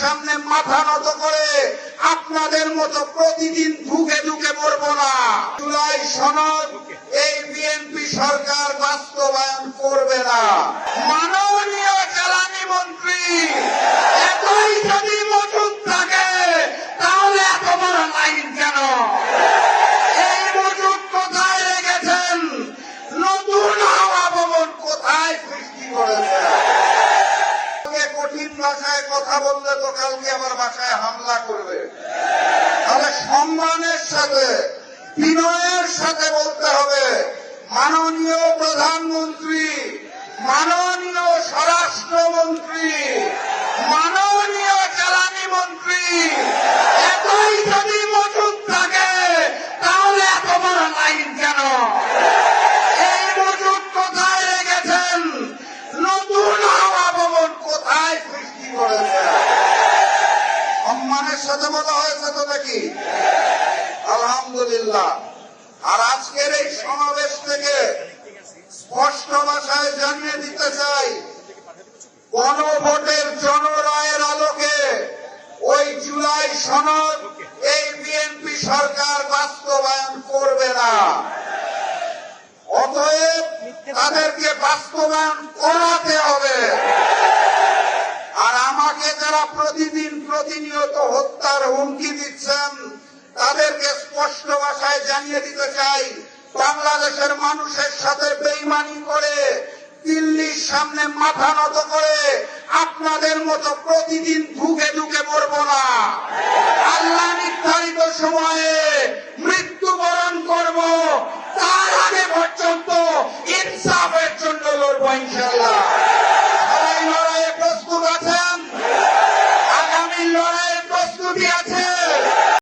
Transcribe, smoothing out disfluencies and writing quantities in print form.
সামনে মাথা নত করে আপনাদের মতো প্রতিদিন ধুকে ধুকে মরবো না। জুলাই সনদ এই বিএনপি সরকার বাস্তবায়ন করবে না। মাননীয় জ্বালানি মন্ত্রী এতই যদি মজুদ থাকে তাহলে এত বড় লাইন কেন? এই মজুদ কোথায় রেখেছেন? নতুন হাওয়া ভবন কোথায় সৃষ্টি করেছেন? কঠিন ভাষায় কথা বললে তো কালকে আমার বাসায় হামলা করবে। তাহলে সম্মানের সাথে বিনয়ের সাথে বলতে হবে, মাননীয় প্রধানমন্ত্রী, মাননীয় স্বরাষ্ট্রমন্ত্রী, মাননীয় জ্বালানি মন্ত্রী এতই যদি মজুদ থাকে তাহলে এত বড় লাইন কেন? এই মজুদ কোথায় রেখেছেন? নতুন হাওয়া ভবন কোথায় সৃষ্টি করেছেন? সম্মানের সাথে বলা হয়েছে তো নাকি? আলহামদুলিল্লাহ। আর আজকের এই সমাবেশ থেকে স্পষ্ট ভাষায় জানিয়ে দিতে চাই, গণভোটের জনরায়ের আলোকে ওই জুলাই সনদ এই বিএনপি সরকার বাস্তবায়ন করবে না। অতএব তাদেরকে বাস্তবায়ন করাতে হবে। আর আমাকে যারা প্রতিদিন প্রতিনিয়ত হত্যার হুমকি দিচ্ছেন তাদেরকে স্পষ্ট ভাষায় জানিয়ে দিতে চাই, বাংলাদেশের মানুষের সাথে বেইমানি করে দিল্লির সামনে মাথা নত করে আপনাদের মতো প্রতিদিন ধুকে ধুকে মরবো না। আল্লাহ নির্ধারিত সময়ে মৃত্যুবরণ করব, তার আগে পর্যন্ত ইনসাফের জন্য লড়বো ইনশাআল্লাহ।